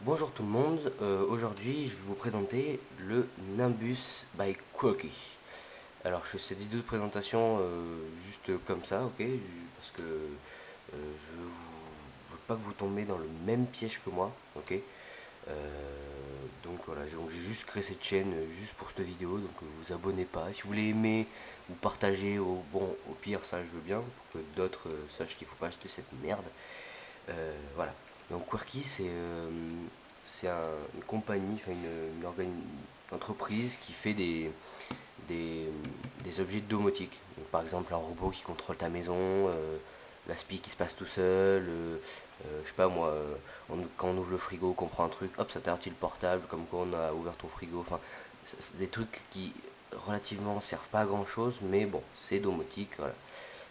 Bonjour tout le monde, aujourd'hui je vais vous présenter le Nimbus by Quirky. Alors je fais cette vidéo de présentation juste comme ça, ok, parce que je veux pas que vous tombiez dans le même piège que moi, ok. Donc voilà, j'ai juste créé cette chaîne juste pour cette vidéo, donc vous abonnez pas. Si vous voulez aimer ou partager, au pire ça je veux bien, pour que d'autres sachent qu'il faut pas acheter cette merde. Voilà. Donc Quirky, une compagnie, enfin une entreprise qui fait des, des objets domotiques. Donc, par exemple, un robot qui contrôle ta maison, l'aspi qui se passe tout seul, je sais pas moi, quand on ouvre le frigo, qu'on prend un truc, hop, ça t'avertit le portable, comme quoi on a ouvert ton frigo. Enfin, c'est des trucs qui relativement servent pas à grand chose, mais bon, c'est domotique, voilà.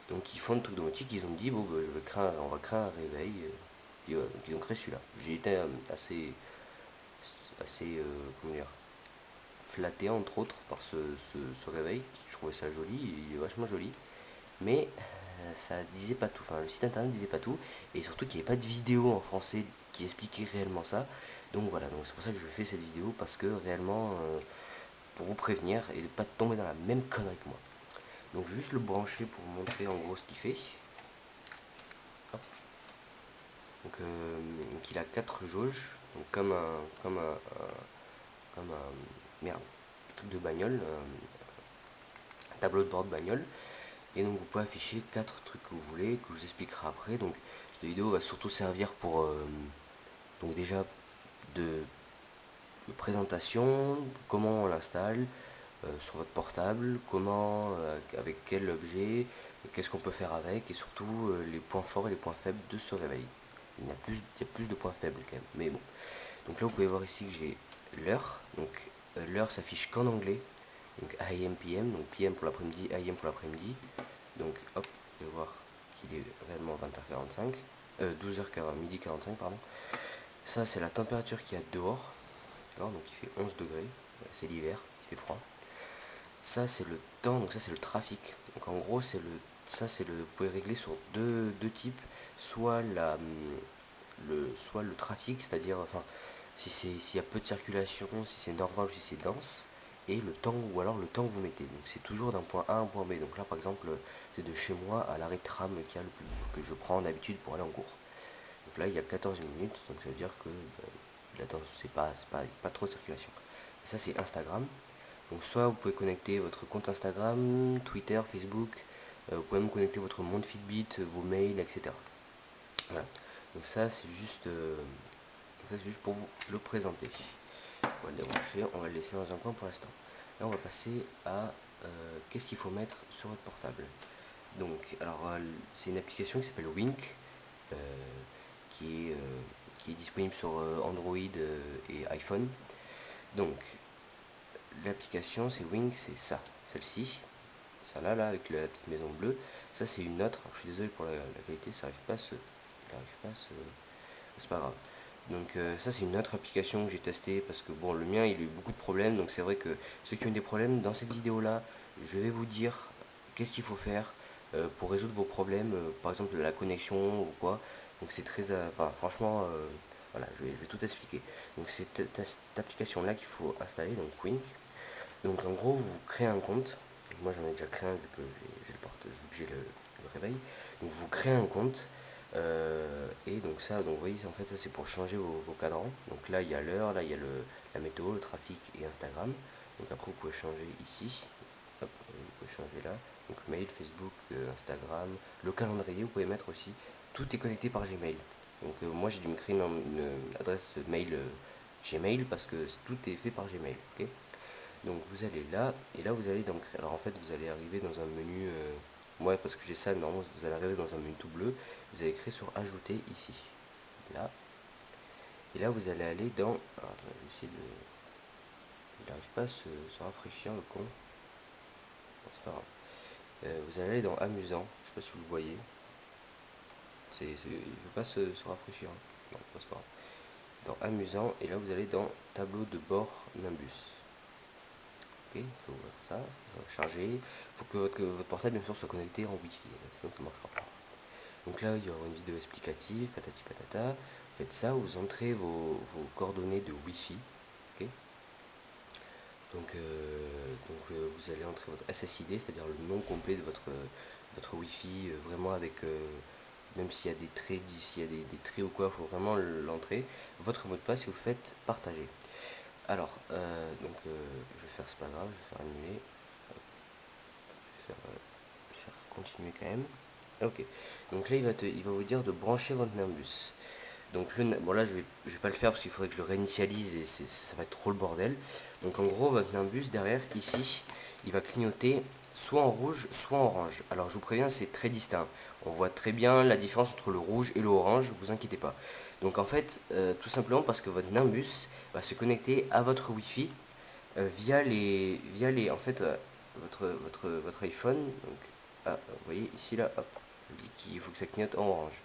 Donc ils font des trucs domotiques, ils ont dit bon bah, on va créer un réveil. Et voilà, donc ils ont créé celui-là. J'ai été assez comment dire, flatté entre autres par ce réveil. Je trouvais ça joli, il est vachement joli. Mais ça disait pas tout, enfin le site internet disait pas tout. Et surtout qu'il n'y avait pas de vidéo en français qui expliquait réellement ça. Donc voilà, donc c'est pour ça que je fais cette vidéo, parce que réellement, pour vous prévenir et ne pas tomber dans la même connerie que moi. Donc je vais juste le brancher pour vous montrer en gros ce qu'il fait. Hop. Donc il a 4 jauges, donc comme un merde, truc de bagnole, un tableau de bord de bagnole. Et donc vous pouvez afficher 4 trucs que vous voulez, que je vous expliquerai après. Donc cette vidéo va surtout servir pour donc déjà de, de présentation, comment on l'installe sur votre portable, comment, avec quel objet, qu'est-ce qu'on peut faire avec, et surtout les points forts et les points faibles de ce réveil. Il y a plus de points faibles quand même, mais bon. Donc là vous pouvez voir ici que j'ai l'heure, donc l'heure s'affiche qu'en anglais, donc AM PM, donc PM pour l'après-midi, AM pour l'après-midi. Donc hop, vous pouvez voir qu'il est réellement 20h45, 12h midi 45 pardon. Ça c'est la température qu'il y a dehors, donc il fait 11 degrés, c'est l'hiver, il fait froid. Ça c'est le temps, donc ça c'est le trafic. Donc en gros vous pouvez régler sur deux types, soit soit le trafic, c'est-à-dire enfin s'il y a peu de circulation, si c'est normal ou si c'est dense, et le temps, ou alors le temps que vous mettez. Donc c'est toujours d'un point A à un point B. Donc là par exemple c'est de chez moi à l'arrêt de tram que je prends d'habitude pour aller en cours. Donc là il y a 14 minutes, donc ça veut dire que pas trop de circulation. Et ça c'est Instagram. Donc soit vous pouvez connecter votre compte Instagram, Twitter, Facebook, vous pouvez même connecter votre montre Fitbit, vos mails, etc. Voilà. Donc ça c'est juste pour vous le présenter. On va le débrancher, on va le laisser dans un coin pour l'instant. Là on va passer à qu'est-ce qu'il faut mettre sur votre portable. Donc alors c'est une application qui s'appelle Wink, euh, qui, est, euh, qui est disponible sur Android et iPhone. Donc l'application c'est Wink, c'est ça, celle-ci, ça là avec la petite maison bleue. Ça c'est une autre, alors, je suis désolé pour la qualité, ça arrive pas à se. Il arrive pas à se. C'est pas grave. Donc ça c'est une autre application que j'ai testée, parce que bon, le mien il a eu beaucoup de problèmes. Donc c'est vrai que ceux qui ont des problèmes, dans cette vidéo là je vais vous dire qu'est-ce qu'il faut faire pour résoudre vos problèmes, par exemple la connexion ou quoi. Donc c'est très enfin, franchement voilà, je vais tout expliquer. Donc c'est cette application là qu'il faut installer, donc Wink. Donc en gros vous créez un compte. Moi j'en ai déjà créé un vu que j'ai le réveil. Donc vous créez un compte. Et donc ça, donc vous voyez, en fait ça c'est pour changer vos cadrans. Donc là il y a l'heure, là il y a la météo, le trafic et Instagram. Donc après vous pouvez changer ici. Hop, vous pouvez changer là. Donc mail, Facebook, Instagram, le calendrier vous pouvez mettre aussi. Tout est connecté par Gmail. Donc moi j'ai dû me créer une adresse mail Gmail, parce que tout est fait par Gmail. Ok. Donc vous allez là, et là vous allez donc, alors en fait vous allez arriver dans un menu, moi parce que j'ai ça, normalement vous allez arriver dans un menu tout bleu, vous allez cliquer sur ajouter ici, là, et là vous allez aller dans, alors je vais essayer de, il n'arrive pas à se rafraîchir le con, bon, c'est pas grave. Vous allez aller dans amusant, je sais pas si vous le voyez, il ne veut pas se rafraîchir, hein. Non, c'est pas grave. Dans amusant, et là vous allez dans tableau de bord Nimbus. Ok, ça ouvre ça, ça va charger. Il faut que votre portable bien sûr soit connecté en Wi-Fi, sinon ça ne marchera pas. Donc là il y aura une vidéo explicative, patati patata. faites ça, vous entrez vos coordonnées de Wi-Fi. Ok. Vous allez entrer votre SSID, c'est-à-dire le nom complet de votre Wi-Fi, vraiment avec, même s'il y a des traits, s'il y a des traits ou quoi, il faut vraiment l'entrer. Votre mot de passe et vous faites partager. Alors, je vais faire, c'est pas grave, je vais faire annuler. Je vais faire continuer quand même. Ok, donc là il va vous dire de brancher votre Nimbus. Donc bon là je vais pas le faire parce qu'il faudrait que je le réinitialise et ça va être trop le bordel. Donc en gros votre Nimbus derrière ici il va clignoter soit en rouge soit en orange. Alors je vous préviens c'est très distinct. On voit très bien la différence entre le rouge et le orange, vous inquiétez pas. Donc en fait tout simplement parce que votre Nimbus va se connecter à votre Wi-Fi via les en fait votre iPhone. Donc vous voyez ici là hop, il dit qu'il faut que ça clignote en orange.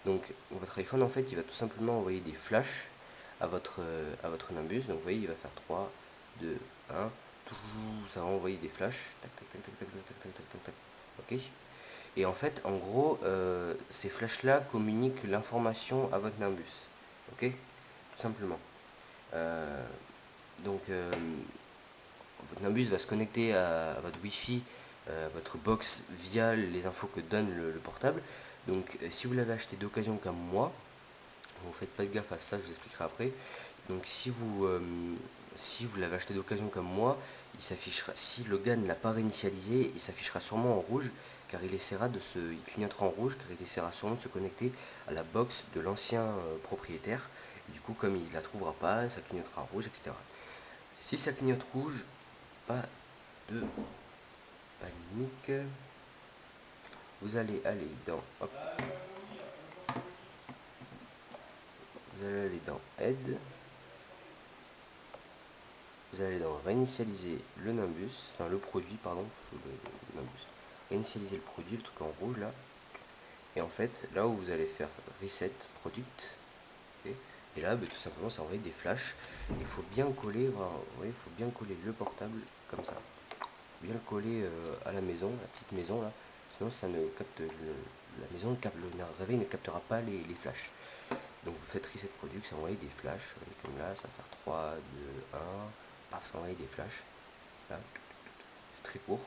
Donc votre iPhone en fait il va tout simplement envoyer des flashs à votre Nimbus. Donc vous voyez il va faire 3, 2, 1, tout, ça va envoyer des flashs. Tac tac tac tac tac tac tac tac tac tac. Ok. Et en fait en gros ces flashs là communiquent l'information à votre Nimbus. Ok. Tout simplement. Euh, donc votre Nimbus va se connecter à votre Wi-Fi, à votre box via les infos que donne le portable. Donc si vous l'avez acheté d'occasion comme moi, vous faites pas de gaffe à ça, je vous expliquerai après. Donc si vous l'avez acheté d'occasion comme moi, il s'affichera, si le gars ne l'a pas réinitialisé, il s'affichera sûrement en rouge, car il clignotera en rouge, car il essaiera sûrement de se connecter à la box de l'ancien propriétaire. Et du coup, comme il la trouvera pas, ça clignotera rouge, etc. Si ça clignote rouge, pas de panique. Vous allez aller dans, hop, vous allez aller dans aide. Vous allez dans réinitialiser le Nimbus, enfin le produit, pardon, le Nimbus. Réinitialiser le produit, le truc en rouge là. Et en fait, là où vous allez faire reset product, okay, et là, tout simplement, ça envoie des flashs. Il faut bien coller, vous voyez, il faut bien coller le portable comme ça. Bien le coller à la maison, la petite maison là. Sinon, ça ne capte la maison, le réveil ne captera pas les flashs. Donc vous faites reset product, ça envoie des flashs. Comme là, ça va faire 3, 2, 1. Paf, ça envoie des flashs. Là, c'est très court.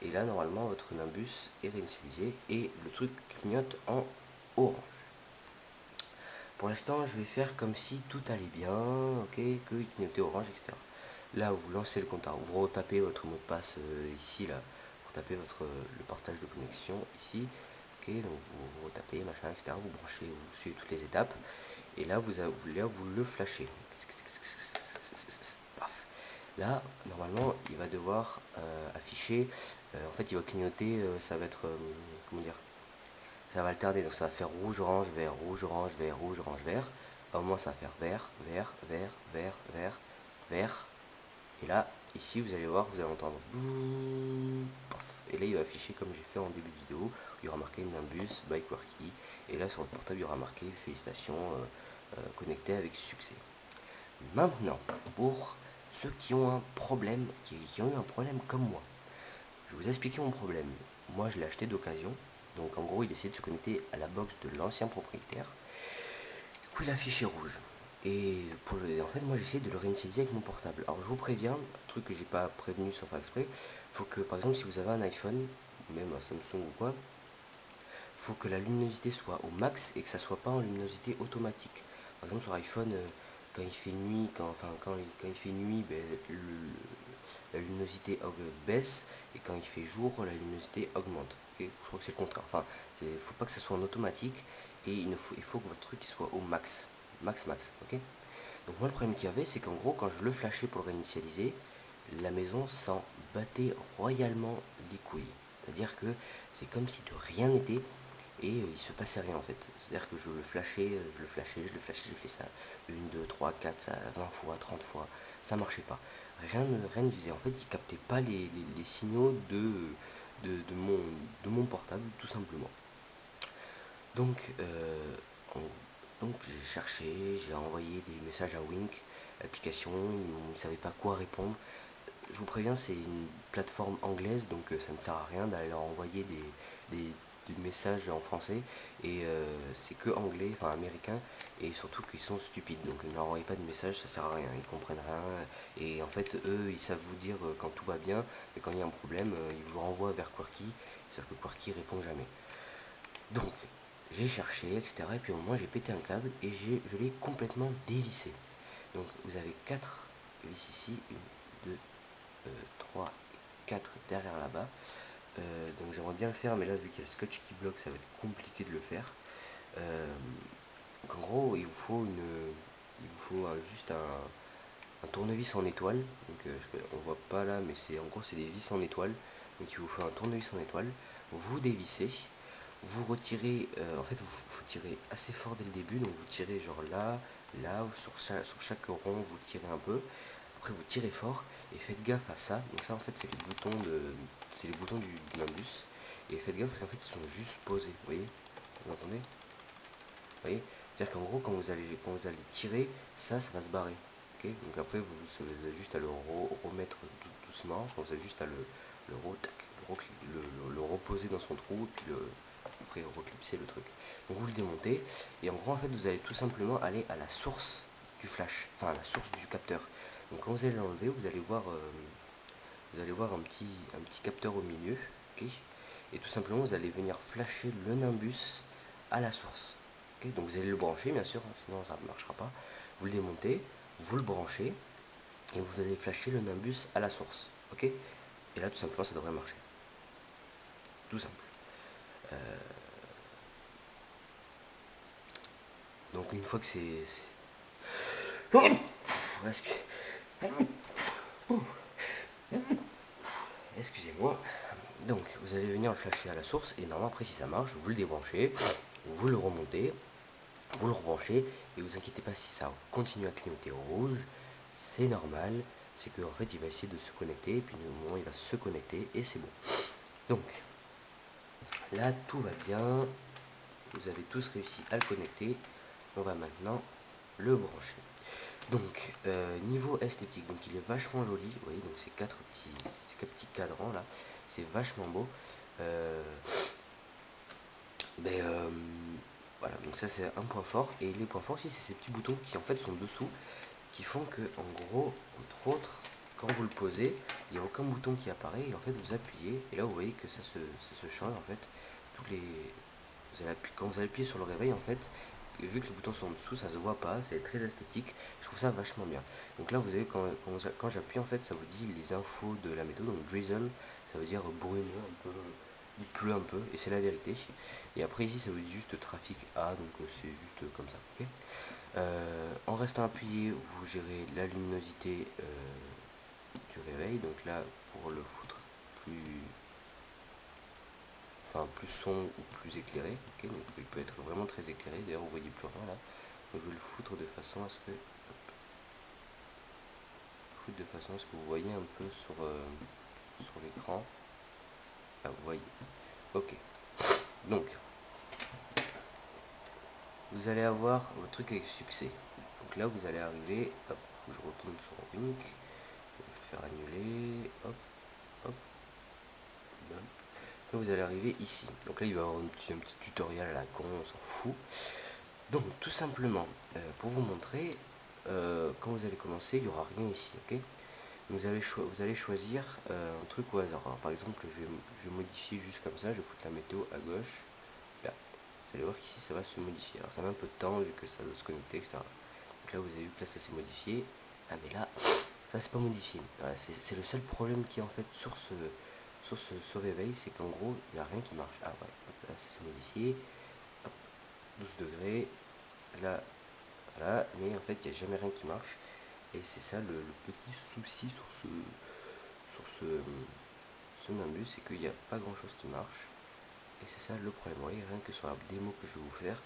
Et là, normalement, votre Nimbus est réinitialisé et le truc clignote en orange. Pour l'instant, je vais faire comme si tout allait bien, ok, que il clignotait orange, etc. Là, vous lancez le compte à rebours, vous retapez votre mot de passe ici, là, vous tapez le partage de connexion ici, ok, donc vous retapez, machin, etc. Vous branchez, vous suivez toutes les étapes, et là, vous le flashez. Paf. Là, normalement, il va devoir afficher, en fait, il va clignoter, ça va être, comment dire, ça va alterner, donc ça va faire rouge, orange, vert, rouge, orange, vert, rouge, orange, vert. À un moment, ça va faire vert, vert, vert, vert, vert, vert. Et là, ici, vous allez voir, vous allez entendre boum, paf. Et là, il va afficher comme j'ai fait en début de vidéo. Il y aura marqué Nimbus by Quarky. Et là, sur le portable, il y aura marqué félicitations, connecté avec succès. Maintenant, pour ceux qui ont un problème, qui ont eu un problème comme moi, je vais vous expliquer mon problème. Moi, je l'ai acheté d'occasion. Donc, en gros, il essayait de se connecter à la box de l'ancien propriétaire. Du coup, il a affiché rouge. Et en fait, moi, j'ai essayé de le réinitialiser avec mon portable. Alors, je vous préviens, un truc que j'ai pas prévenu sans faire exprès, faut que, par exemple, si vous avez un iPhone, ou même un Samsung ou quoi, faut que la luminosité soit au max et que ça soit pas en luminosité automatique. Par exemple, sur iPhone, quand il fait nuit, quand il fait nuit, ben, la luminosité baisse et quand il fait jour, la luminosité augmente. Okay, je crois que c'est le contraire. Enfin, il ne faut pas que ça soit en automatique et il faut que votre truc soit au max. Max, max. Ok. Donc, moi, le problème qu'il y avait, c'est qu'en gros, quand je le flashais pour le réinitialiser, la maison s'en battait royalement les couilles. C'est-à-dire que c'est comme si de rien n'était et il se passait rien en fait. C'est-à-dire que je le flashais, j'ai fait ça 1, 2, 3, 4, 20 fois, 30 fois, ça marchait pas. Rien ne faisait. En fait, il captait pas les signaux de mon portable, tout simplement. Donc, donc j'ai cherché, j'ai envoyé des messages à Wink, l'application, ils ne savaient pas quoi répondre. Je vous préviens, c'est une plateforme anglaise, donc ça ne sert à rien d'aller leur envoyer des de messages en français et c'est que anglais, enfin américain, et surtout qu'ils sont stupides. Donc ne leur envoyez pas de messages, ça sert à rien, ils comprennent rien. Et en fait, eux, ils savent vous dire quand tout va bien, mais quand il y a un problème, ils vous renvoient vers Quirky, sauf que Quirky répond jamais. Donc, j'ai cherché, etc. Et puis au moment, j'ai pété un câble et je l'ai complètement dévissé. Donc, vous avez 4 vis ici, 1, 2, 3, 4 derrière là-bas. Donc j'aimerais bien le faire, mais là vu qu'il y a le scotch qui bloque, ça va être compliqué de le faire. Donc en gros, il vous faut juste un tournevis en étoile. Donc on voit pas là, mais c'est en gros c'est des vis en étoile. Donc il vous faut un tournevis en étoile. Vous dévissez, vous retirez. En fait, faut tirer assez fort dès le début. Donc vous tirez genre là, là, sur chaque rond, vous tirez un peu. Après vous tirez fort et faites gaffe à ça. Donc ça en fait c'est les boutons du Nimbus. Et faites gaffe parce qu'en fait ils sont juste posés. Vous voyez? Vous entendez? Vous voyez? C'est-à-dire qu'en gros quand vous allez tirer, ça va se barrer. Ok, donc après vous avez juste à le remettre doucement. Enfin, vous avez juste à le reposer dans son trou et puis après reclipser le truc. Donc vous le démontez et en gros en fait vous allez tout simplement aller à la source du flash, enfin à la source du capteur. Donc quand vous allez l'enlever, vous allez voir un petit capteur au milieu, ok, et tout simplement vous allez venir flasher le Nimbus à la source. Ok, donc vous allez le brancher bien sûr, hein, sinon ça ne marchera pas. Vous le démontez, vous le branchez et vous allez flasher le Nimbus à la source. Ok, et là tout simplement ça devrait marcher. Tout simple. Donc une fois que c'est... Excusez-moi. Donc vous allez venir le flasher à la source et normalement après si ça marche, vous le débranchez, vous le remontez, vous le rebranchez et vous inquiétez pas si ça continue à clignoter rouge, c'est normal, c'est qu'en fait il va essayer de se connecter et puis au moment où il va se connecter et c'est bon. Donc là tout va bien, vous avez tous réussi à le connecter, on va maintenant le brancher. Donc niveau esthétique, donc il est vachement joli, vous voyez, donc ces quatre petits cadrans là, c'est vachement beau. Mais voilà, donc ça c'est un point fort. Et les points forts aussi, c'est ces petits boutons qui en fait sont dessous, qui font que en gros, entre autres, quand vous le posez, il n'y a aucun bouton qui apparaît et en fait vous appuyez et là vous voyez que ça se change en fait. Tous les, quand vous allez appuyer sur le réveil en fait, vu que les boutons sont en dessous, ça se voit pas, c'est très esthétique, je trouve ça vachement bien. Donc là vous avez quand j'appuie en fait, ça vous dit les infos de la météo, donc drizzle, ça veut dire brumeux, un peu, il pleut un peu, et c'est la vérité. Et après ici ça vous dit juste trafic A, donc c'est juste comme ça. Ok. En restant appuyé, vous gérez la luminosité du réveil, donc là pour le foutre plus plus sombre ou plus éclairé, ok, donc il peut être vraiment très éclairé, d'ailleurs vous voyez plus rien là, je vais le foutre de façon à ce que vous voyez un peu sur l'écran, là vous voyez, ok, donc vous allez avoir votre truc avec succès, donc là vous allez arriver, hop, je retourne sur Wink, je vais le faire annuler, hop, hop, hop. Vous allez arriver ici, donc là il va y avoir un petit tutoriel à la con, on s'en fout. Donc tout simplement, pour vous montrer, quand vous allez commencer, il n'y aura rien ici, ok. Vous allez choisir un truc au hasard. Alors, par exemple, je vais modifier juste comme ça, je vais foutre la météo à gauche, là. Vous allez voir qu'ici ça va se modifier. Alors ça met un peu de temps vu que ça doit se connecter, etc. Donc là vous avez vu que là ça s'est modifié. Ah mais là, ça c'est pas modifié. Voilà, c'est le seul problème qui est en fait sur ce réveil, c'est qu'en gros, il n'y a rien qui marche. Ah ouais, là ça s'est modifié. Hop, 12 degrés. Là, voilà, mais en fait il n'y a jamais rien qui marche. Et c'est ça le petit souci sur ce Nimbus, c'est qu'il n'y a pas grand chose qui marche. Et c'est ça le problème. Vous voyez, rien que sur la démo que je vais vous faire,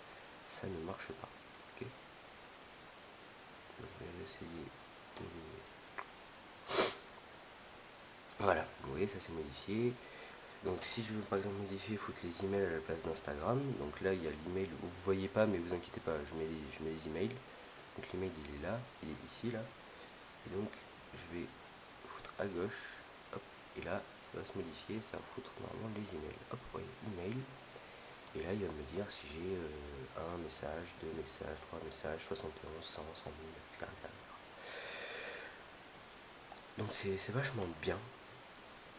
ça ne marche pas. Ok. Donc, je vais essayer de Voilà, vous voyez, ça s'est modifié. Donc si je veux par exemple modifier, foutre les emails à la place d'Instagram, donc là il y a l'email, vous voyez pas mais vous inquiétez pas, je mets les emails. Donc l'email il est là, il est ici là. Et donc je vais foutre à gauche, hop, et là ça va se modifier, ça va foutre normalement les emails. Hop, vous voyez, email. Et là, il va me dire si j'ai un message, deux messages, trois messages, 71, 100, 100 000, etc. etc. Donc c'est vachement bien.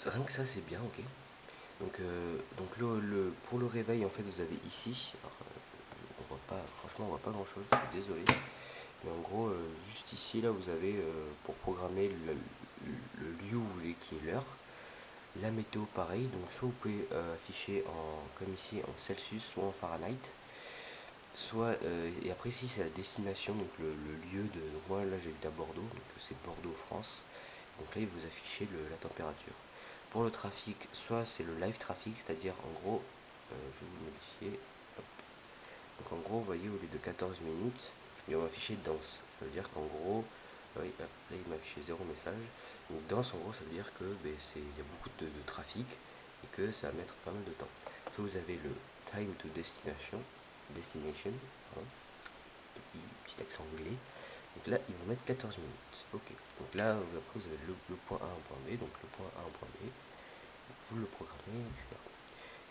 Rien que ça, c'est bien, ok. Donc pour le réveil, en fait, vous avez ici. Alors, on voit pas, franchement, on voit pas grand chose, je suis désolé. Mais en gros, juste ici, là, vous avez pour programmer le lieu où vous voulez qui est l'heure. La météo, pareil. Donc, soit vous pouvez afficher comme ici en Celsius, soit en Fahrenheit. Soit, et après, ici, c'est la destination, donc le lieu de. Donc, moi, là, j'habite à Bordeaux, donc c'est Bordeaux, France. Donc là, il vous affichez la température. Pour le trafic, soit c'est le live traffic, c'est-à-dire en gros, je vais vous modifier. Hop. Donc en gros, vous voyez, au lieu de 14 minutes, il va m'afficher dense. Ça veut dire qu'en gros, oui, là il m'a affiché 0 message. Donc dense, en gros, ça veut dire que ben, il y a beaucoup de trafic et que ça va mettre pas mal de temps. Soit vous avez le time to destination, pardon, petit accent anglais. Donc là, ils vont mettre 14 minutes. Ok. Donc là, après, vous avez le point A en point B. Donc le point A en point B, vous le programmez, etc.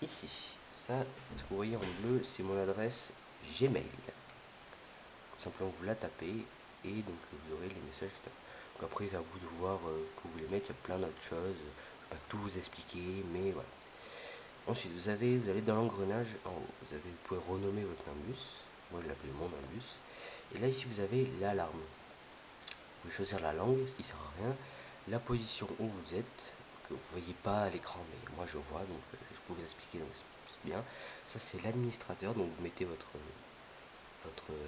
Ici, ça, ce que vous voyez en bleu, c'est mon adresse Gmail. Tout simplement, vous la tapez et donc vous aurez les messages, etc. Donc après, c'est à vous de voir que vous voulez mettre. Il y a plein d'autres choses. Je ne vais pas tout vous expliquer, mais voilà. Ensuite, vous allez dans l'engrenage en haut. Vous pouvez renommer votre Nimbus. Moi, je l'appelle mon Nimbus. Et là, ici, vous avez l'alarme. Vous pouvez choisir la langue, ce qui ne sert à rien. La position où vous êtes, que vous ne voyez pas à l'écran, mais moi je vois, donc je peux vous expliquer, donc c'est bien. Ça, c'est l'administrateur, donc vous mettez votre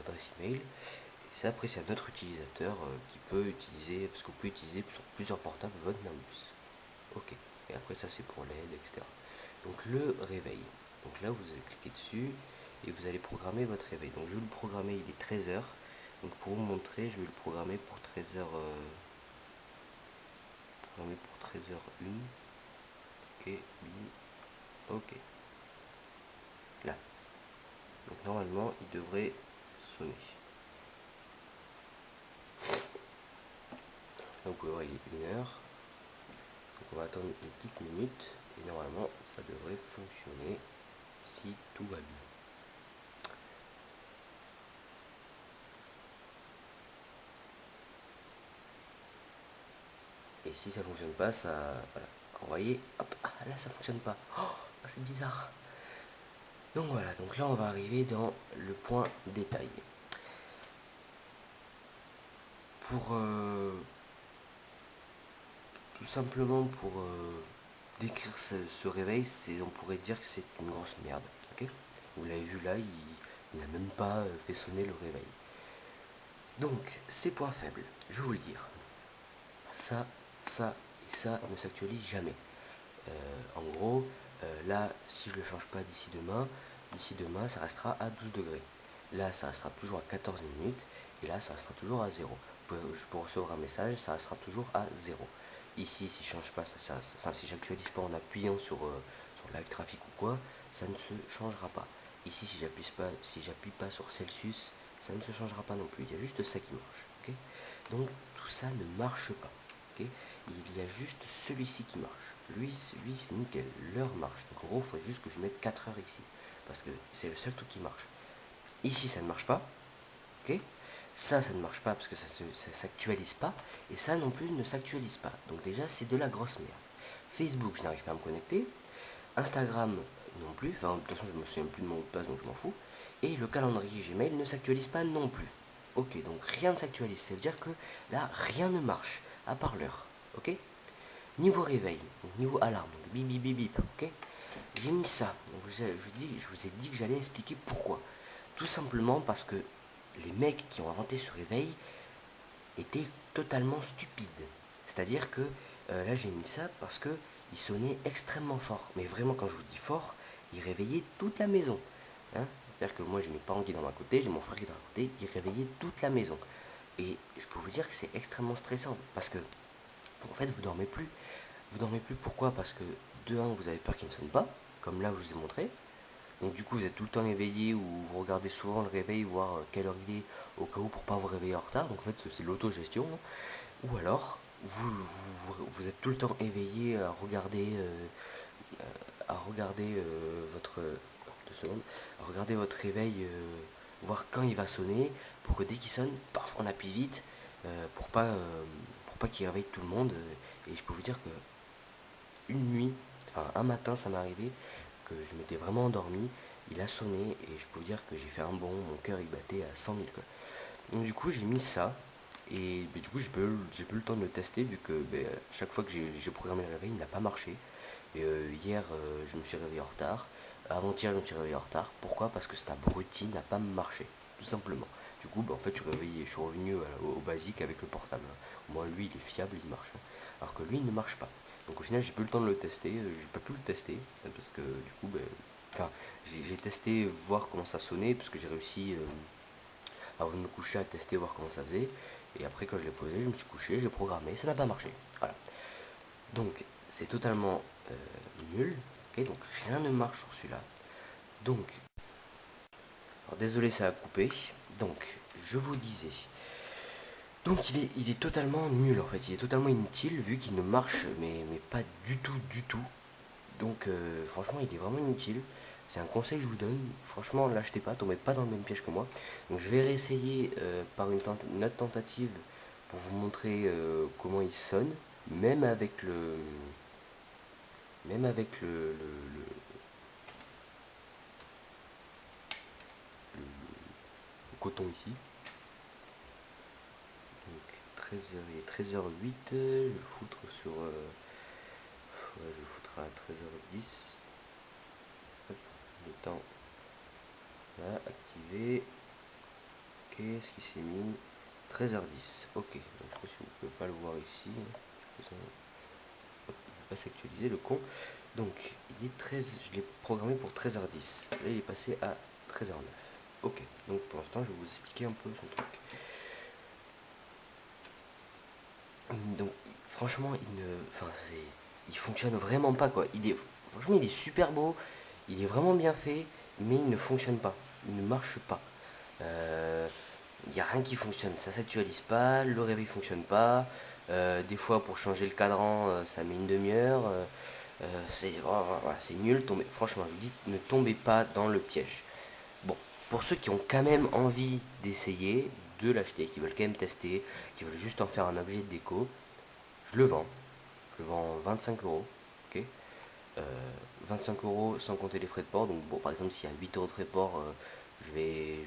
adresse email. Et ça, après, c'est un autre utilisateur qui peut utiliser, parce que vous pouvez utiliser sur plusieurs portables votre Nimbus. Ok. Et après, ça, c'est pour l'aide, etc. Donc, le réveil. Donc là, vous allez cliquer dessus et vous allez programmer votre réveil. Donc, je vais le programmer, il est 13h. Donc, pour vous montrer, je vais le programmer pour 13h. Programmer pour 13h01. Ok, ok. Là. Donc, normalement, il devrait sonner. Donc, vous pouvez voir, il est 1h. Donc on va attendre une petite minute et normalement ça devrait fonctionner si tout va bien. Et si ça fonctionne pas, ça. Voilà. Vous voyez, hop, là ça fonctionne pas. Oh, c'est bizarre. Donc voilà, donc là on va arriver dans le point détail. Pour tout simplement pour décrire ce réveil, on pourrait dire que c'est une grosse merde. Ok, vous l'avez vu là, il n'a même pas fait sonner le réveil. Donc, ces points faibles, je vais vous le dire. Ça et ça ne s'actualise jamais. En gros, là, si je ne le change pas d'ici demain, ça restera à 12 degrés. Là, ça restera toujours à 14 minutes, et là, ça restera toujours à 0. Je peux recevoir un message, ça restera toujours à 0. Ici, si je change pas, enfin, si j'actualise pas en appuyant sur Live Traffic ou quoi, ça ne se changera pas. Ici, si j'appuie pas sur Celsius, ça ne se changera pas non plus. Il y a juste ça qui marche. Okay, donc, tout ça ne marche pas. Okay, il y a juste celui-ci qui marche. Lui c'est nickel, l'heure marche. Donc en gros, il faut juste que je mette 4 heures ici. Parce que c'est le seul truc qui marche. Ici, ça ne marche pas. Ok, ça ne marche pas parce que ça s'actualise pas. Et ça non plus ne s'actualise pas. Donc déjà, c'est de la grosse merde. Facebook, je n'arrive pas à me connecter. Instagram, non plus. Enfin, de toute façon, je ne me souviens plus de mon mot de passe, donc je m'en fous. Et le calendrier Gmail ne s'actualise pas non plus. Ok, donc rien ne s'actualise. Ça veut dire que là, rien ne marche, à part l'heure. Ok, niveau réveil, donc niveau alarme, donc bip bip bip bip, ok. J'ai mis ça. Donc je vous ai dit que j'allais expliquer pourquoi. Tout simplement parce que les mecs qui ont inventé ce réveil étaient totalement stupides. C'est-à-dire que là j'ai mis ça parce que il sonnait extrêmement fort. Mais vraiment quand je vous dis fort, il réveillait toute la maison. Hein, c'est-à-dire que moi j'ai mes parents qui sont d'un côté, j'ai mon frère qui est d'un côté, il réveillait toute la maison. Et je peux vous dire que c'est extrêmement stressant parce que en fait vous dormez plus. Vous dormez plus, pourquoi? Parce que de 1, vous avez peur qu'il ne sonne pas, comme là où je vous ai montré. Donc du coup vous êtes tout le temps éveillé ou vous regardez souvent le réveil, voir quelle heure il est, au cas où pour pas vous réveiller en retard. Donc en fait c'est l'autogestion. Ou alors vous êtes tout le temps éveillé à regarder votre 2 secondes. Regardez votre réveil, voir quand il va sonner, pour que dès qu'il sonne, paf, on appuie vite, pour pas qu'il réveille tout le monde. Et je peux vous dire que une nuit, enfin un matin, ça m'est arrivé que je m'étais vraiment endormi, il a sonné et je peux vous dire que j'ai fait un bond, mon cœur il battait à 100 000 quoi. Donc du coup j'ai mis ça et du coup j'ai pas eu le temps de le tester vu que chaque fois que j'ai programmé le réveil il n'a pas marché. Et hier je me suis réveillé en retard, avant-hier je me suis réveillé en retard. Pourquoi? Parce que cet abruti n'a pas marché, tout simplement. Du coup en fait je suis revenu au basique avec le portable, hein. Au moins lui il est fiable, il marche, hein. Alors que lui il ne marche pas. Donc au final j'ai pas eu le temps de le tester, j'ai pas pu le tester parce que du coup enfin j'ai testé voir comment ça sonnait parce que j'ai réussi avant de me coucher à tester voir comment ça faisait. Et après quand je l'ai posé, je me suis couché, j'ai programmé, ça n'a pas marché. Voilà. Donc c'est totalement nul. Ok, donc rien ne marche sur celui-là. Donc, alors désolé ça a coupé. Donc je vous disais. Donc il est totalement nul en fait, il est totalement inutile vu qu'il ne marche mais pas du tout. Donc franchement il est vraiment inutile. C'est un conseil que je vous donne. Franchement l'achetez pas, tombez pas dans le même piège que moi. Donc je vais réessayer par une autre tentative pour vous montrer comment il sonne. Même avec le. Même avec le coton ici. Donc 13h, il est 13h08. Je vais le foutre sur. Ouais, je vais le foutre à 13h10. Hop, le temps. Là, activé. Qu'est-ce qui s'est mis? 13h10. Ok. Donc, si vous ne pouvez pas le voir ici. Hop, il ne veut pas s'actualiser, le con. Donc, il est 13. Je l'ai programmé pour 13h10. Là, il est passé à 13h09. Ok. Donc, pour l'instant, je vais vous expliquer un peu son truc. Donc, franchement, il fonctionne vraiment pas, quoi. Franchement, il est super beau. Il est vraiment bien fait, mais il ne fonctionne pas. Il ne marche pas. Il n'y a rien qui fonctionne. Ça s'actualise pas, le réveil fonctionne pas. Des fois, pour changer le cadran, ça met une demi-heure. C'est nul. Franchement, je vous dis, ne tombez pas dans le piège. Bon, pour ceux qui ont quand même envie d'essayer, de l'acheter, qui veulent quand même tester, qui veulent juste en faire un objet de déco, je le vends. Je le vends 25 euros. Ok. Euh, 25 euros sans compter les frais de port. Donc, bon, par exemple, s'il y a 8 euros de frais de port, je vais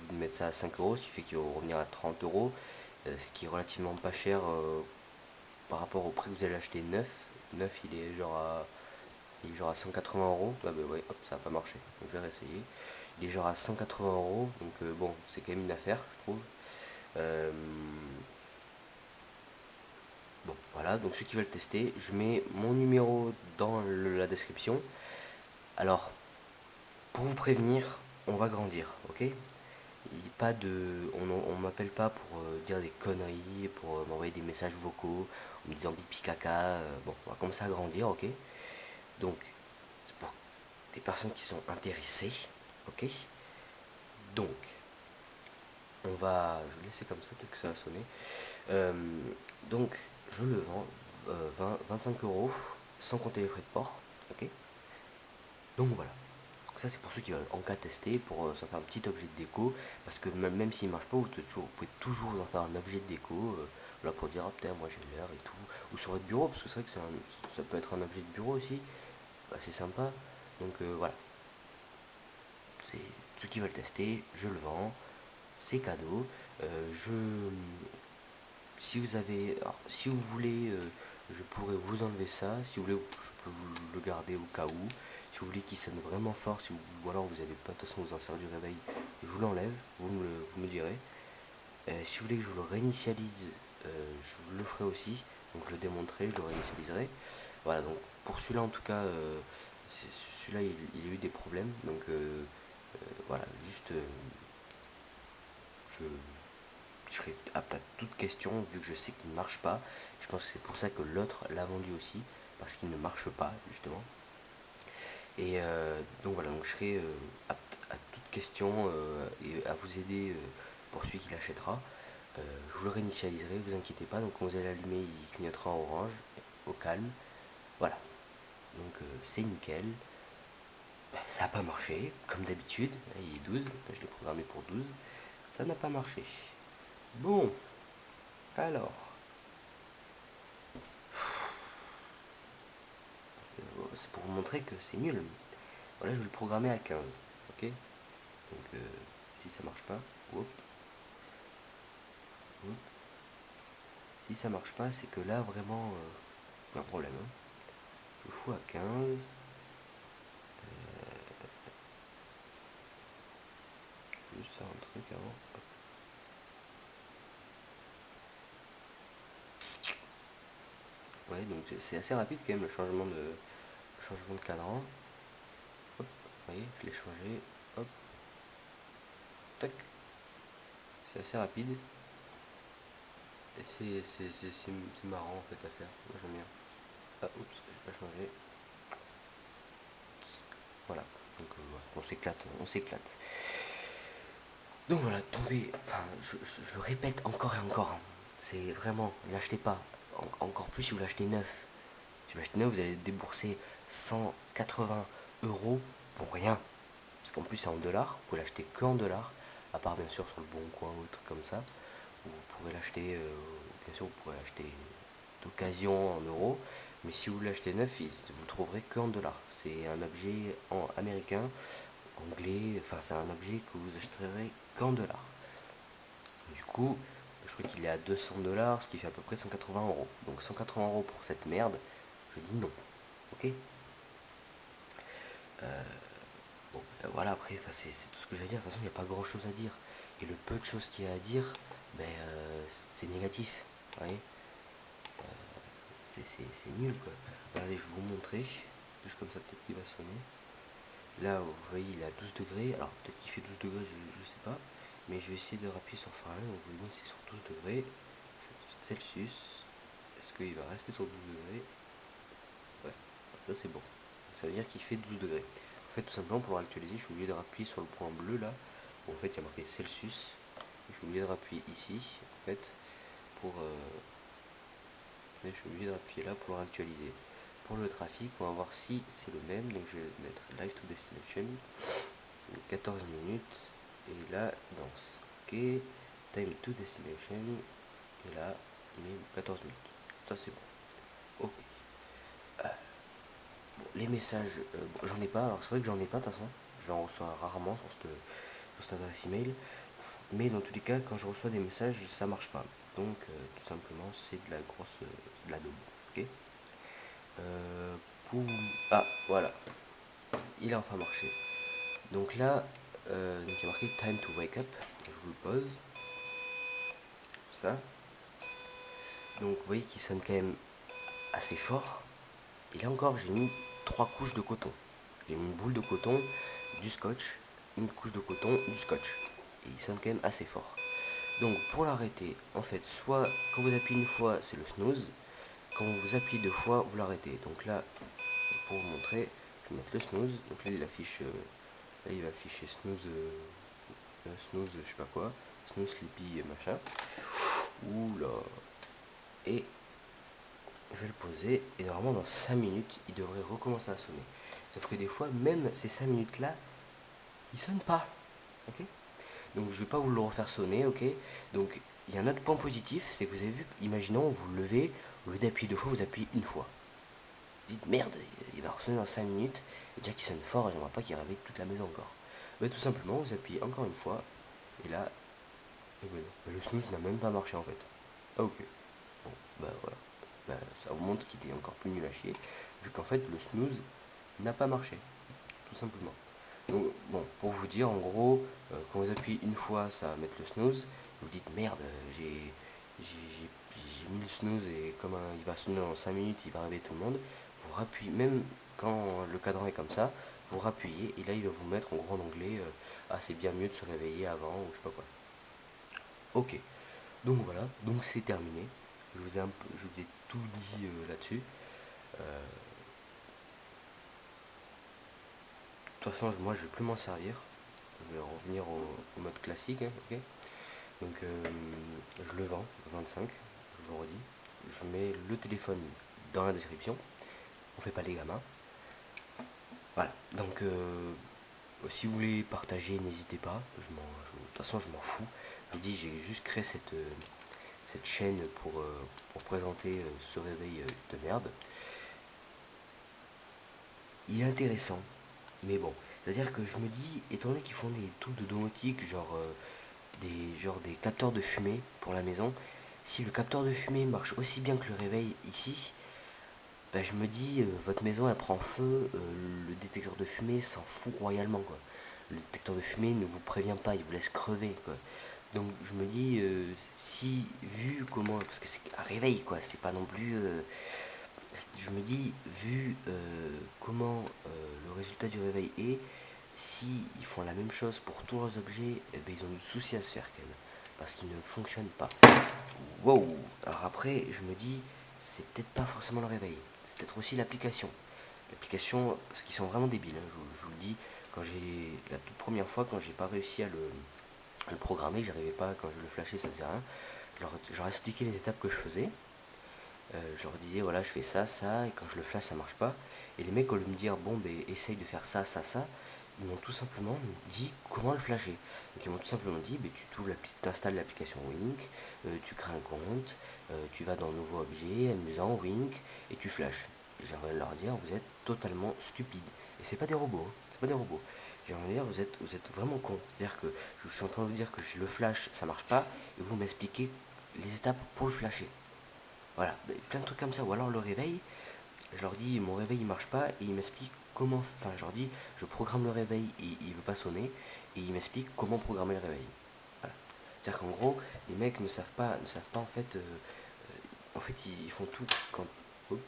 vous mettre ça à 5 euros, ce qui fait qu'il va revenir à 30 euros, ce qui est relativement pas cher par rapport au prix que vous allez l'acheter neuf. Neuf, il est genre à 180 euros. Ouais, hop, ça n'a pas marché. Donc, je vais réessayer. Il est genre à 180 euros. Donc, bon, c'est quand même une affaire, je trouve. Euh, bon, voilà. Donc, ceux qui veulent tester, je mets mon numéro dans la description. Alors, pour vous prévenir, on va grandir, ok? Pas de, on m'appelle pas pour dire des conneries, pour m'envoyer des messages vocaux en me disant pipi caca. Bon, on va commencer à grandir, ok? Donc, c'est pour des personnes qui sont intéressées, ok? Donc, je vais laisser comme ça, peut-être que ça va sonner. Euh, donc, je le vends 25 euros sans compter les frais de port, ok? Donc voilà. Ça c'est pour ceux qui veulent en cas tester, pour s'en faire un petit objet de déco, parce que même s'il ne marche pas, vous pouvez toujours en faire un objet de déco, là pour dire, ah putain, moi j'ai l'heure et tout, ou sur votre bureau, parce que c'est vrai que ça peut être un objet de bureau aussi, c'est sympa, donc voilà, c'est ceux qui veulent tester, je le vends, c'est cadeau, je, si vous avez, alors, si vous voulez, je pourrais vous enlever ça, si vous voulez, je peux vous le garder au cas où. Si vous voulez qu'il sonne vraiment fort, ou alors vous n'avez pas, de toute façon vous en servez du réveil, je vous l'enlève, vous me direz. Si vous voulez que je vous le réinitialise, je vous le ferai aussi. Donc je le démonterai, je le réinitialiserai. Voilà, donc pour celui-là en tout cas, celui-là il a eu des problèmes. Donc voilà, juste je, je serai apte à toute question vu que je sais qu'il ne marche pas. Je pense que c'est pour ça que l'autre l'a vendu aussi, parce qu'il ne marche pas justement. Et donc voilà, donc je serai apte à toute question et à vous aider pour celui qui l'achètera. Je vous le réinitialiserai, vous inquiétez pas. Donc quand vous allez l'allumer, il clignotera en orange, au calme. Voilà, donc c'est nickel. Ça n'a pas marché, comme d'habitude. Il est 12, je l'ai programmé pour 12. Ça n'a pas marché. Bon, alors. C'est pour vous montrer que c'est nul. Voilà, je vais le programmer à 15. Ok. Donc, si ça marche pas, hop, hop. Si ça marche pas, c'est que là, vraiment, il y a un problème. Hein. Je le fous à 15. Je vais juste faire un truc avant. Hop. Ouais, donc c'est assez rapide quand même le changement de cadran. Hop, vous voyez, je l'ai changé. Hop, tac. C'est assez rapide. Et c'est marrant en fait à faire. Moi j'aime bien. Ah, oups, j'ai pas changé. Voilà. Donc on s'éclate, on s'éclate. Donc voilà, tomber. Enfin, je le répète encore et encore. Hein. C'est vraiment, l'achetez pas. Encore plus si vous l'achetez neuf. Si vous l'achetez neuf, vous allez débourser 180 € pour rien. Parce qu'en plus c'est en dollars. Vous pouvez l'acheter que en dollars. À part bien sûr sur le bon coin ou truc comme ça. Vous pourrez l'acheter, bien sûr, vous pourrez l'acheter d'occasion en euros, mais si vous l'achetez neuf, vous le trouverez que en dollars. C'est un objet américain, anglais, enfin c'est un objet que vous achèterez qu'en dollars. Du coup, je crois qu'il est à 200 $, ce qui fait à peu près 180 €. Donc 180 € pour cette merde, je dis non. Ok. Bon, voilà, après, c'est tout ce que je vais dire. De toute façon, il n'y a pas grand chose à dire. Et le peu de choses qu'il y a à dire, ben, c'est négatif. Vous voyez, c'est nul quoi. Regardez, je vais vous montrer. Juste comme ça, peut-être qu'il va sonner. Là, vous voyez, il est à 12 degrés. Alors, peut-être qu'il fait 12 degrés, je sais pas. Mais je vais essayer de rappuyer sur Fahrenheit. Donc, vous voyez, c'est sur 12 degrés. Celsius. Est-ce qu'il va rester sur 12 degrés? Ouais, ça c'est bon. Ça veut dire qu'il fait 12 degrés. En fait, tout simplement, pour actualiser, je suis obligé de rappuyer sur le point bleu là. Où, en fait, il y a marqué Celsius. Je suis obligé de rappuyer ici, en fait, pour. Je suis obligé de rappuyer là pour le actualiser. Pour le trafic, on va voir si c'est le même. Donc je vais mettre Live to Destination. 14 minutes. Et là, danse. Ok. Time to Destination. Et là, il met 14 minutes. Ça c'est bon. Ok. Bon, les messages, bon, j'en ai pas. Alors c'est vrai que j'en ai pas de toute façon. J'en reçois rarement sur cette adresse email. Mais dans tous les cas, quand je reçois des messages, ça marche pas. Donc tout simplement, c'est de la grosse, de la daube. Ok. Euh, pour... Ah, voilà. Il a enfin marché. Donc là, donc il y a marqué Time to Wake Up. Je vous le pose. Ça. Donc vous voyez qu'il sonne quand même assez fort. Et là encore, j'ai mis 3 couches de coton. J'ai mis une boule de coton, du scotch, une couche de coton, du scotch. Et il sonne quand même assez fort. Donc pour l'arrêter, en fait, soit quand vous appuyez une fois, c'est le snooze. Quand vous appuyez 2 fois, vous l'arrêtez. Donc là, pour vous montrer, je vais mettre le snooze. Donc là, il affiche, là, il va afficher snooze, snooze, je sais pas quoi, snooze sleepy machin. Oula. Et je vais le poser. Et normalement, dans 5 minutes, il devrait recommencer à sonner. Sauf que des fois, même ces 5 minutes là, il sonne pas. Ok. Donc je vais pas vous le refaire sonner, ok. Donc il y a un autre point positif, c'est que vous avez vu, imaginons, vous le levez, au lieu d'appuyer 2 fois, vous appuyez une fois. Vous dites merde, il va ressonner dans 5 minutes, et déjà qu'il sonne fort, et j'aimerais pas qu'il réveille toute la maison encore. Mais tout simplement, vous appuyez encore une fois, et là, et voilà. Le snooze n'a même pas marché en fait. Ah ok. Bon, bah voilà. Bah, ça vous montre qu'il est encore plus nul à chier, vu qu'en fait le snooze n'a pas marché, tout simplement. Donc bon, pour vous dire, en gros, quand vous appuyez une fois, ça va mettre le snooze. Vous dites merde, j'ai mis le snooze et comme il va sonner dans 5 minutes, il va réveiller tout le monde. Vous rappuyez, même quand le cadran est comme ça, vous rappuyez et là il va vous mettre en gros en anglais, ah c'est bien mieux de se réveiller avant ou je sais pas quoi. Ok, donc voilà, donc c'est terminé. Je vous ai tout dit là-dessus. Euh, de toute façon, moi je vais plus m'en servir. Je vais revenir au mode classique, hein, ok. Donc je le vends, 25, je vous redis. Je mets le téléphone dans la description. On fait pas les gamins. Voilà, donc si vous voulez partager, n'hésitez pas. De toute façon, je m'en fous. Je dis, j'ai juste créé cette chaîne pour présenter ce réveil de merde. Il est intéressant, mais bon. C'est-à-dire que je me dis, étant donné qu'ils font des trucs de domotique, genre des capteurs de fumée pour la maison, si le capteur de fumée marche aussi bien que le réveil ici, bah, je me dis, votre maison elle prend feu, le détecteur de fumée s'en fout royalement quoi. Le détecteur de fumée ne vous prévient pas, il vous laisse crever quoi. Donc je me dis, si vu comment, parce que c'est un réveil quoi, c'est pas non plus, je me dis vu comment le résultat du réveil est, si ils font la même chose pour tous leurs objets, eh ben, ils ont du souci à se faire quand même, parce qu'ils ne fonctionnent pas. Wow. Alors après, je me dis, c'est peut-être pas forcément le réveil, c'est peut-être aussi l'application. L'application, parce qu'ils sont vraiment débiles, hein, je vous le dis, quand j'ai la toute première fois, quand j'ai pas réussi à le programmer, j'arrivais pas, quand je le flashais, ça faisait rien. Je leur expliquais les étapes que je faisais. Je leur disais, voilà, je fais ça, ça, et quand je le flash, ça marche pas. Et les mecs, au lieu de me dire, bon, ben, essaye de faire ça, ça, ça, ils m'ont tout simplement dit comment le flasher. Donc ils m'ont tout simplement dit, ben, tu installes l'application Wink, tu crées un compte, tu vas dans Nouveau objet, amusant, Wink, et tu flashes. Et j'aimerais leur dire, vous êtes totalement stupide. Et c'est pas des robots, hein, c'est pas des robots. J'aimerais dire, vous êtes vraiment con. C'est-à-dire que je suis en train de vous dire que le flash, ça marche pas, et vous m'expliquez les étapes pour le flasher. Voilà, plein de trucs comme ça. Ou alors le réveil, je leur dis mon réveil il marche pas et ils m'expliquent comment. Enfin, je leur dis je programme le réveil et il veut pas sonner et ils m'expliquent comment programmer le réveil. Voilà. C'est-à-dire qu'en gros, les mecs ne savent pas en fait ils font tout quand. Hop,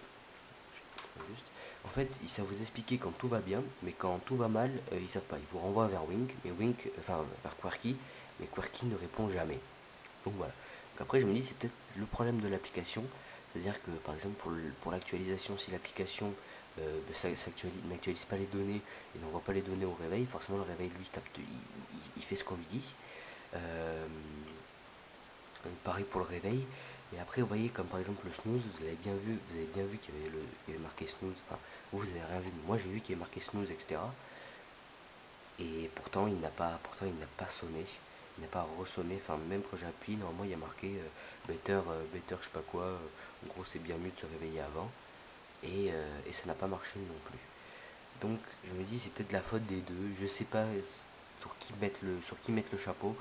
juste. En fait, ils savent vous expliquer quand tout va bien, mais quand tout va mal, ils savent pas. Ils vous renvoient vers Wink, mais Wink, enfin vers Quirky, mais Quirky ne répond jamais. Donc voilà. Donc après, je me dis, c'est peut-être le problème de l'application. C'est-à-dire que, par exemple, pour l'actualisation, si l'application n'actualise pas les données et n'envoie pas les données au réveil, forcément le réveil, lui, il fait ce qu'on lui dit. Euh, Pareil pour le réveil. Et après, vous voyez, comme par exemple le snooze, vous avez bien vu qu'il y avait marqué snooze. Enfin, vous avez rien vu, mais moi j'ai vu qu'il y avait marqué snooze, etc. Et pourtant il n'a pas sonné, il n'a pas ressonné. Enfin, même quand j'appuie, normalement il y a marqué better, je sais pas quoi. En gros, c'est bien mieux de se réveiller avant. Et ça n'a pas marché non plus. Donc, je me dis, c'est peut-être la faute des deux. Je sais pas sur qui mettre le chapeau,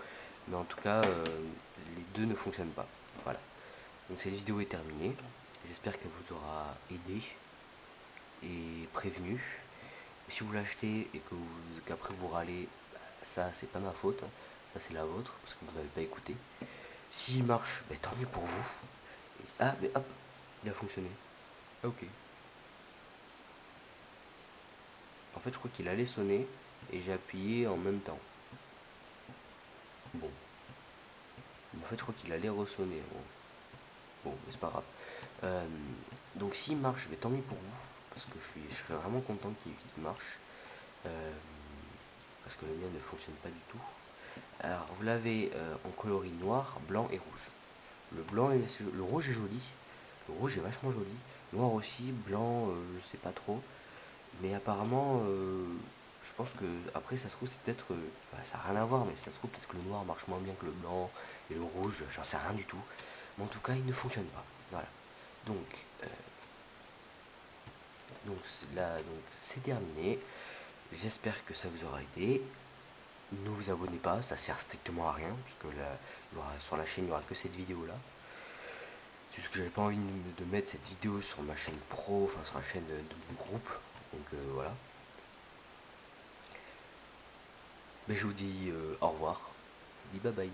mais en tout cas, les deux ne fonctionnent pas. Voilà. Donc, cette vidéo est terminée. J'espère qu'elle vous aura aidé et prévenu. Si vous l'achetez et qu'après vous râlez, bah, ça c'est pas ma faute, hein. Ça c'est la vôtre, parce que vous m'avez pas écouté. S'il marche, bah, tant mieux pour vous. Ah, mais hop, il a fonctionné. Ah, ok. En fait, je crois qu'il allait sonner et j'ai appuyé en même temps. Bon. Mais en fait, je crois qu'il allait ressonner. Bon, mais c'est pas grave. Euh, donc s'il marche, mais tant mieux pour vous, parce que je serais vraiment content qu'il marche. Euh, Parce que le mien ne fonctionne pas du tout. Alors, vous l'avez en coloris noir, blanc et rouge. Le rouge est joli, le rouge est vachement joli. Noir aussi, blanc, je sais pas trop. Mais apparemment, je pense que après ça se trouve c'est peut-être, bah, ça n'a rien à voir, mais ça se trouve peut-être que le noir marche moins bien que le blanc et le rouge, j'en sais rien du tout. Mais en tout cas, il ne fonctionne pas. Voilà. Donc, euh, donc c'est terminé. J'espère que ça vous aura aidé. Ne vous abonnez pas, ça sert strictement à rien, parce que là, sur la chaîne, il n'y aura que cette vidéo-là. C'est juste que j'avais pas envie de mettre cette vidéo sur ma chaîne pro, enfin sur la chaîne de mon groupe. Donc voilà. Mais je vous dis au revoir. Je vous dis bye bye.